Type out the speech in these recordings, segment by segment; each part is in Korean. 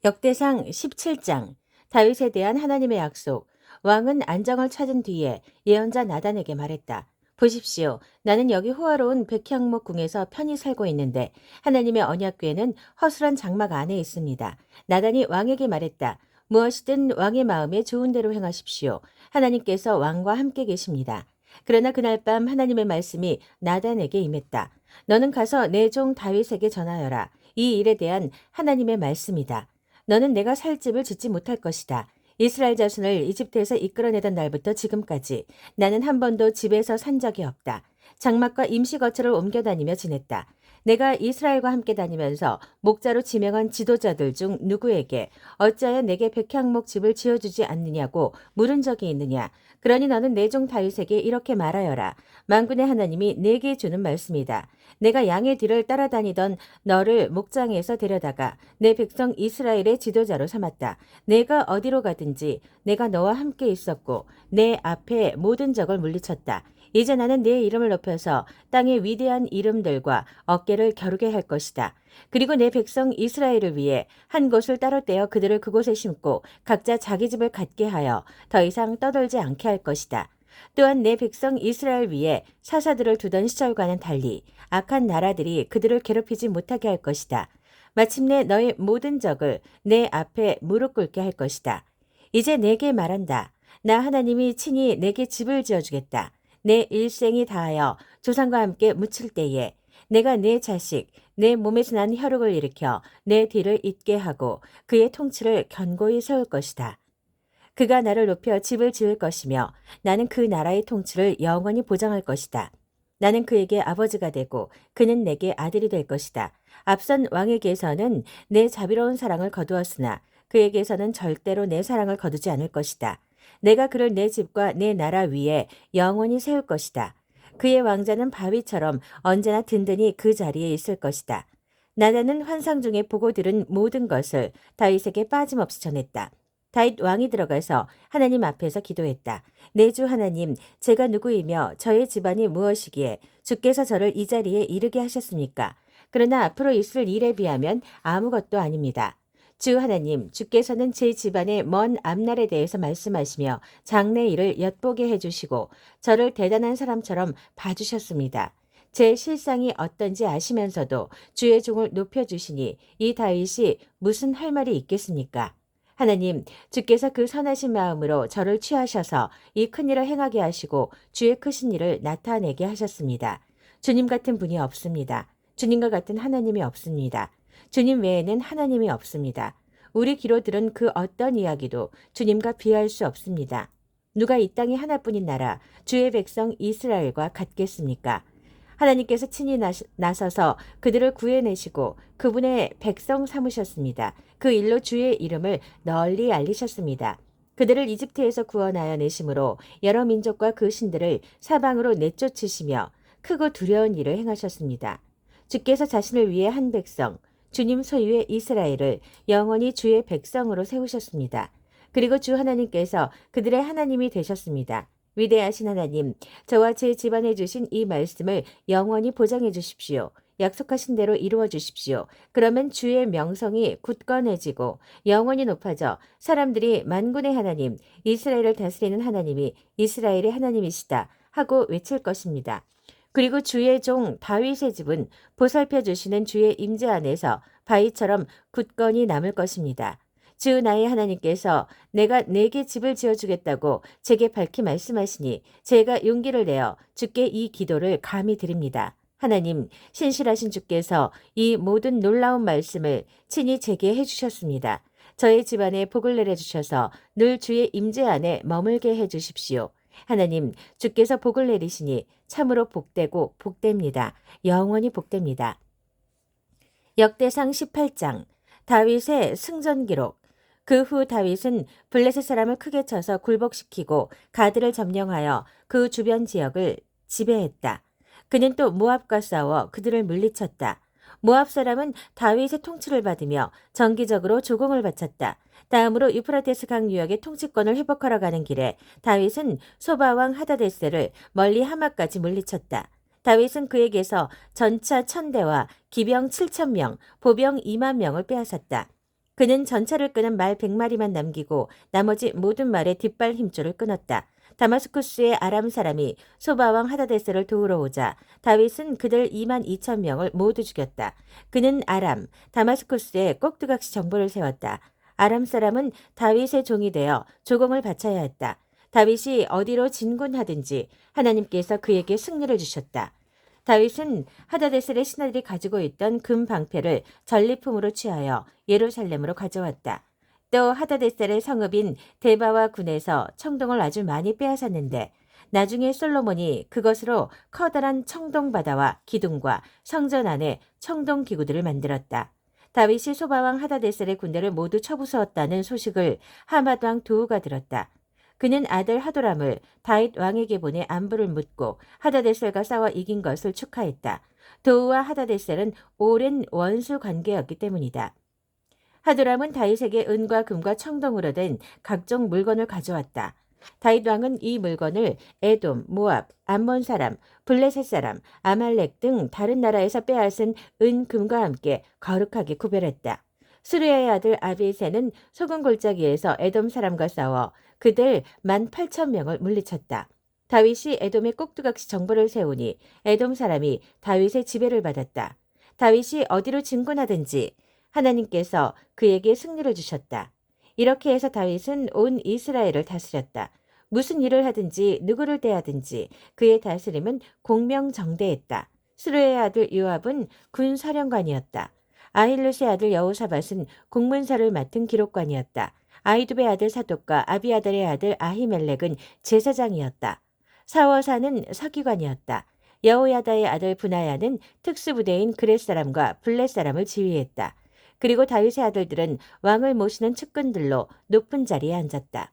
역대상 17장 다윗에 대한 하나님의 약속. 왕은 안정을 찾은 뒤에 예언자 나단에게 말했다. 보십시오. 나는 여기 호화로운 백향목 궁에서 편히 살고 있는데 하나님의 언약궤는 허술한 장막 안에 있습니다. 나단이 왕에게 말했다. 무엇이든 왕의 마음에 좋은 대로 행하십시오. 하나님께서 왕과 함께 계십니다. 그러나 그날 밤 하나님의 말씀이 나단에게 임했다. 너는 가서 내 종 다윗에게 전하여라. 이 일에 대한 하나님의 말씀이다. 너는 내가 살 집을 짓지 못할 것이다. 이스라엘 자손을 이집트에서 이끌어내던 날부터 지금까지 나는 한 번도 집에서 산 적이 없다. 장막과 임시거처를 옮겨 다니며 지냈다. 내가 이스라엘과 함께 다니면서 목자로 지명한 지도자들 중 누구에게 어찌하여 내게 백향목 집을 지어주지 않느냐고 물은 적이 있느냐. 그러니 너는 내 종 다윗에게 이렇게 말하여라. 만군의 하나님이 내게 주는 말씀이다. 내가 양의 뒤를 따라다니던 너를 목장에서 데려다가 내 백성 이스라엘의 지도자로 삼았다. 내가 어디로 가든지 내가 너와 함께 있었고 내 앞에 모든 적을 물리쳤다. 이제 나는 내 이름을 높여서 땅의 위대한 이름들과 어깨를 겨루게 할 것이다. 그리고 내 백성 이스라엘을 위해 한 곳을 따로 떼어 그들을 그곳에 심고 각자 자기 집을 갖게 하여 더 이상 떠돌지 않게 할 것이다. 또한 내 백성 이스라엘 위에 사사들을 두던 시절과는 달리 악한 나라들이 그들을 괴롭히지 못하게 할 것이다. 마침내 너의 모든 적을 내 앞에 무릎 꿇게 할 것이다. 이제 내게 말한다. 나 하나님이 친히 내게 집을 지어주겠다. 내 일생이 다하여 조상과 함께 묻힐 때에 내가 내 자식, 내 몸에서 난 혈육을 일으켜 내 뒤를 잇게 하고 그의 통치를 견고히 세울 것이다. 그가 나를 높여 집을 지을 것이며 나는 그 나라의 통치를 영원히 보장할 것이다. 나는 그에게 아버지가 되고 그는 내게 아들이 될 것이다. 앞선 왕에게서는 내 자비로운 사랑을 거두었으나 그에게서는 절대로 내 사랑을 거두지 않을 것이다. 내가 그를 내 집과 내 나라 위에 영원히 세울 것이다. 그의 왕자는 바위처럼 언제나 든든히 그 자리에 있을 것이다. 나단은 환상 중에 보고 들은 모든 것을 다윗에게 빠짐없이 전했다. 다윗 왕이 들어가서 하나님 앞에서 기도했다. 내 주 하나님, 제가 누구이며 저의 집안이 무엇이기에 주께서 저를 이 자리에 이르게 하셨습니까? 그러나 앞으로 있을 일에 비하면 아무것도 아닙니다. 주 하나님, 주께서는 제 집안의 먼 앞날에 대해서 말씀하시며 장래 일을 엿보게 해주시고 저를 대단한 사람처럼 봐주셨습니다. 제 실상이 어떤지 아시면서도 주의 종을 높여주시니 이 다윗이 무슨 할 말이 있겠습니까? 하나님, 주께서 그 선하신 마음으로 저를 취하셔서 이 큰일을 행하게 하시고 주의 크신 일을 나타내게 하셨습니다. 주님 같은 분이 없습니다. 주님과 같은 하나님이 없습니다. 주님 외에는 하나님이 없습니다. 우리 귀로 들은 그 어떤 이야기도 주님과 비할 수 없습니다. 누가 이 땅에 하나뿐인 나라, 주의 백성 이스라엘과 같겠습니까? 하나님께서 친히 나서서 그들을 구해내시고 그분의 백성 삼으셨습니다. 그 일로 주의 이름을 널리 알리셨습니다. 그들을 이집트에서 구원하여 내심으로 여러 민족과 그 신들을 사방으로 내쫓으시며 크고 두려운 일을 행하셨습니다. 주께서 자신을 위해 한 백성, 주님 소유의 이스라엘을 영원히 주의 백성으로 세우셨습니다. 그리고 주 하나님께서 그들의 하나님이 되셨습니다. 위대하신 하나님, 저와 제 집안에 주신 이 말씀을 영원히 보장해 주십시오. 약속하신 대로 이루어 주십시오. 그러면 주의 명성이 굳건해지고 영원히 높아져 사람들이 만군의 하나님, 이스라엘을 다스리는 하나님이 이스라엘의 하나님이시다 하고 외칠 것입니다. 그리고 주의 종 다윗의 집은 보살펴 주시는 주의 임재 안에서 바위처럼 굳건히 남을 것입니다. 주 나의 하나님께서 내가 내게 집을 지어주겠다고 제게 밝히 말씀하시니 제가 용기를 내어 주께 이 기도를 감히 드립니다. 하나님, 신실하신 주께서 이 모든 놀라운 말씀을 친히 제게 해주셨습니다. 저의 집안에 복을 내려주셔서 늘 주의 임재 안에 머물게 해주십시오. 하나님, 주께서 복을 내리시니 참으로 복되고 복됩니다. 영원히 복됩니다. 역대상 18장 다윗의 승전 기록. 그 후 다윗은 블레셋 사람을 크게 쳐서 굴복시키고 가드를 점령하여 그 주변 지역을 지배했다. 그는 또 모압과 싸워 그들을 물리쳤다. 모압 사람은 다윗의 통치를 받으며 정기적으로 조공을 바쳤다. 다음으로 유프라테스 강 유역의 통치권을 회복하러 가는 길에 다윗은 소바왕 하다데스를 멀리 하마까지 물리쳤다. 다윗은 그에게서 전차 1000대와 기병 7000명, 보병 2만 명을 빼앗았다. 그는 전차를 끄는 말 100마리만 남기고 나머지 모든 말의 뒷발 힘줄을 끊었다. 다마스쿠스의 아람 사람이 소바왕 하다데스를 도우러 오자 다윗은 그들 2만 2천 명을 모두 죽였다. 그는 아람, 다마스쿠스에 꼭두각시 정보를 세웠다. 아람 사람은 다윗의 종이 되어 조공을 바쳐야 했다. 다윗이 어디로 진군하든지 하나님께서 그에게 승리를 주셨다. 다윗은 하다데셀의 신하들이 가지고 있던 금 방패를 전리품으로 취하여 예루살렘으로 가져왔다. 또 하다데셀의 성읍인 데바와 군에서 청동을 아주 많이 빼앗았는데 나중에 솔로몬이 그것으로 커다란 청동바다와 기둥과 성전 안에 청동기구들을 만들었다. 다윗이 소바왕 하다데셀의 군대를 모두 쳐부수었다는 소식을 하맛 왕 도우가 들었다. 그는 아들 하도람을 다윗 왕에게 보내 안부를 묻고 하다데셀과 싸워 이긴 것을 축하했다. 도우와 하다데셀은 오랜 원수 관계였기 때문이다. 하도람은 다윗에게 은과 금과 청동으로 된 각종 물건을 가져왔다. 다윗 왕은 이 물건을 에돔, 모압, 암몬 사람, 블레셋 사람, 아말렉 등 다른 나라에서 빼앗은 은, 금과 함께 거룩하게 구별했다. 수르야의 아들 아비새는 소금 골짜기에서 에돔 사람과 싸워 그들 18,000명을 물리쳤다. 다윗이 에돔의 꼭두각시 정보를 세우니 에돔 사람이 다윗의 지배를 받았다. 다윗이 어디로 진군하든지 하나님께서 그에게 승리를 주셨다. 이렇게 해서 다윗은 온 이스라엘을 다스렸다. 무슨 일을 하든지 누구를 대하든지 그의 다스림은 공명정대했다. 수르의 아들 요압은 군사령관이었다. 아힐룻의 아들 여호사밧은 공문서를 맡은 기록관이었다. 아히두베의 아들 사독과 아비아달의 아들 아히멜렉은 제사장이었다. 사워사는 서기관이었다. 여호야다의 아들 브나야는 특수부대인 그렛 사람과 블렛 사람을 지휘했다. 그리고 다윗의 아들들은 왕을 모시는 측근들로 높은 자리에 앉았다.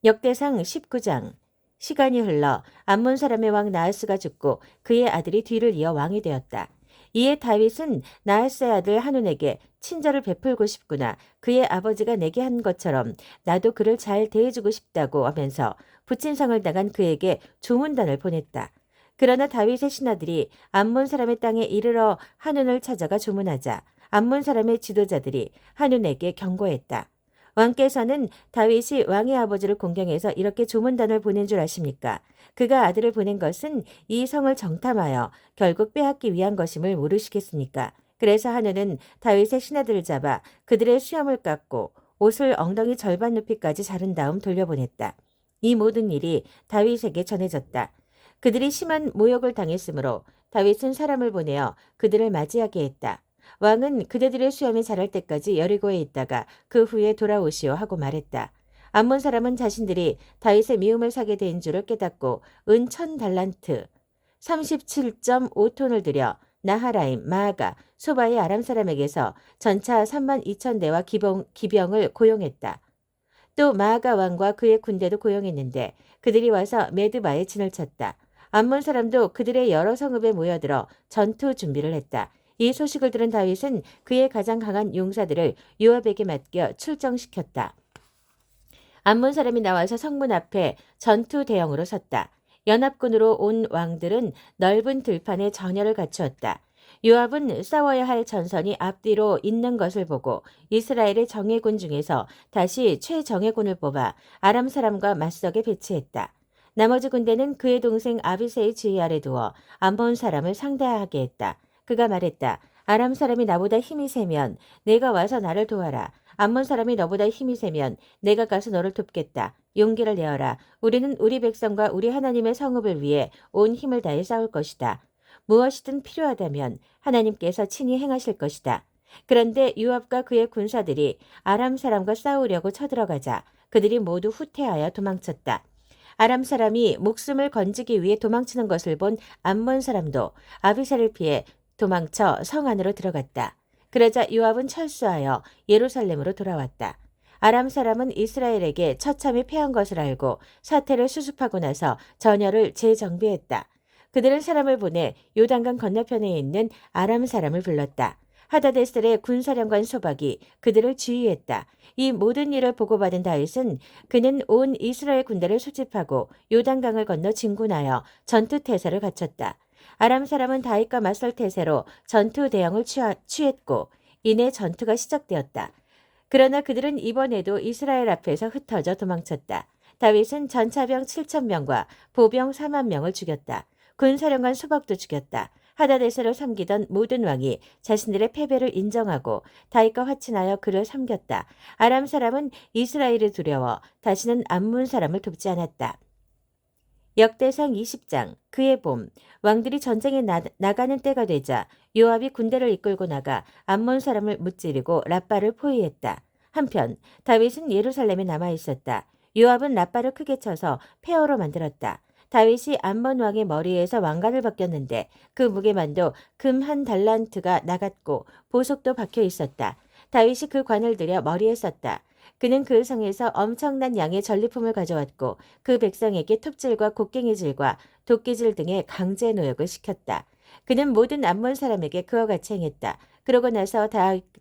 역대상 19장. 시간이 흘러 암몬 사람의 왕 나하스가 죽고 그의 아들이 뒤를 이어 왕이 되었다. 이에 다윗은 나하스의 아들 한운에게 친절을 베풀고 싶구나. 그의 아버지가 내게 한 것처럼 나도 그를 잘 대해주고 싶다고 하면서 부친상을 당한 그에게 조문단을 보냈다. 그러나 다윗의 신하들이 암몬 사람의 땅에 이르러 한운을 찾아가 조문하자 암몬 사람의 지도자들이 한운에게 경고했다. 왕께서는 다윗이 왕의 아버지를 공경해서 이렇게 조문단을 보낸 줄 아십니까? 그가 아들을 보낸 것은 이 성을 정탐하여 결국 빼앗기 위한 것임을 모르시겠습니까? 그래서 한운은 다윗의 신하들을 잡아 그들의 수염을 깎고 옷을 엉덩이 절반 높이까지 자른 다음 돌려보냈다. 이 모든 일이 다윗에게 전해졌다. 그들이 심한 모욕을 당했으므로 다윗은 사람을 보내어 그들을 맞이하게 했다. 왕은 그대들의 수염이 자랄 때까지 여리고에 있다가 그 후에 돌아오시오 하고 말했다. 암몬 사람은 자신들이 다윗의 미움을 사게 된 줄을 깨닫고 은 1000달란트 37.5톤을 들여 나하라임, 마아가, 소바의 아람 사람에게서 전차 32,000대와 기병을 고용했다. 또 마아가 왕과 그의 군대도 고용했는데 그들이 와서 메드바에 진을 쳤다. 암몬 사람도 그들의 여러 성읍에 모여들어 전투 준비를 했다. 이 소식을 들은 다윗은 그의 가장 강한 용사들을 요압에게 맡겨 출정시켰다. 암몬 사람이 나와서 성문 앞에 전투 대형으로 섰다. 연합군으로 온 왕들은 넓은 들판에 전열을 갖추었다. 요압은 싸워야 할 전선이 앞뒤로 있는 것을 보고 이스라엘의 정예군 중에서 다시 최정예군을 뽑아 아람 사람과 맞서게 배치했다. 나머지 군대는 그의 동생 아비새의 지휘 아래 두어 암몬 사람을 상대하게 했다. 그가 말했다. 아람 사람이 나보다 힘이 세면 내가 와서 나를 도와라. 암몬 사람이 너보다 힘이 세면 내가 가서 너를 돕겠다. 용기를 내어라. 우리는 우리 백성과 우리 하나님의 성읍을 위해 온 힘을 다해 싸울 것이다. 무엇이든 필요하다면 하나님께서 친히 행하실 것이다. 그런데 요압과 그의 군사들이 아람 사람과 싸우려고 쳐들어가자 그들이 모두 후퇴하여 도망쳤다. 아람 사람이 목숨을 건지기 위해 도망치는 것을 본 암몬 사람도 아비새를 피해 도망쳐 성 안으로 들어갔다. 그러자 요압은 철수하여 예루살렘으로 돌아왔다. 아람 사람은 이스라엘에게 처참히 패한 것을 알고 사태를 수습하고 나서 전열을 재정비했다. 그들은 사람을 보내 요단강 건너편에 있는 아람 사람을 불렀다. 하다데셀의 군사령관 소박이 그들을 지휘했다. 이 모든 일을 보고받은 다윗은 그는 온 이스라엘 군대를 소집하고 요단강을 건너 진군하여 전투 태세를 갖췄다. 아람 사람은 다윗과 맞설 태세로 전투 대형을 취했고 이내 전투가 시작되었다. 그러나 그들은 이번에도 이스라엘 앞에서 흩어져 도망쳤다. 다윗은 전차병 7,000명과 보병 4만 명을 죽였다. 군사령관 수박도 죽였다. 하다데ser을 섬기던 모든 왕이 자신들의 패배를 인정하고 다윗과 화친하여 그를 섬겼다. 아람 사람은 이스라엘을 두려워 다시는 암몬 사람을 돕지 않았다. 역대상 20장 그의 봄 왕들이 전쟁에 나가는 때가 되자 요압이 군대를 이끌고 나가 암몬 사람을 무찌르고 랍바를 포위했다. 한편 다윗은 예루살렘에 남아 있었다. 요압은 랍바를 크게 쳐서 폐허로 만들었다. 다윗이 암몬 왕의 머리에서 왕관을 벗겼는데 그 무게만도 금 1달란트가 나갔고 보석도 박혀 있었다. 다윗이 그 관을 들여 머리에 썼다. 그는 그 성에서 엄청난 양의 전리품을 가져왔고 그 백성에게 톱질과 곡괭이질과 도끼질 등의 강제 노역을 시켰다. 그는 모든 암몬 사람에게 그와 같이 행했다. 그러고 나서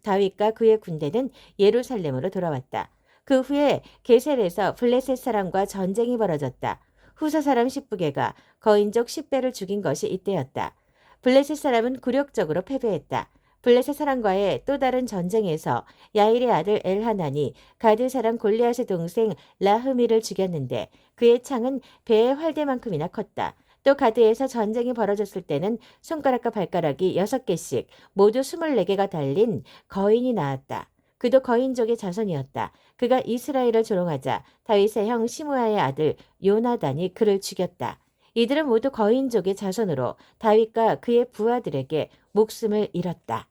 다윗과 그의 군대는 예루살렘으로 돌아왔다. 그 후에 게셀에서 블레셋 사람과 전쟁이 벌어졌다. 후사 사람 10부개가 거인족 10배를 죽인 것이 이때였다. 블레셋 사람은 굴욕적으로 패배했다. 블레셋 사람과의 또 다른 전쟁에서 야일의 아들 엘하난이 가드 사람 골리앗의 동생 라흐미를 죽였는데 그의 창은 배의 활대만큼이나 컸다. 또 가드에서 전쟁이 벌어졌을 때는 손가락과 발가락이 6개씩 모두 24개가 달린 거인이 나왔다. 그도 거인족의 자손이었다. 그가 이스라엘을 조롱하자 다윗의 형 시므아의 아들 요나단이 그를 죽였다. 이들은 모두 거인족의 자손으로 다윗과 그의 부하들에게 목숨을 잃었다.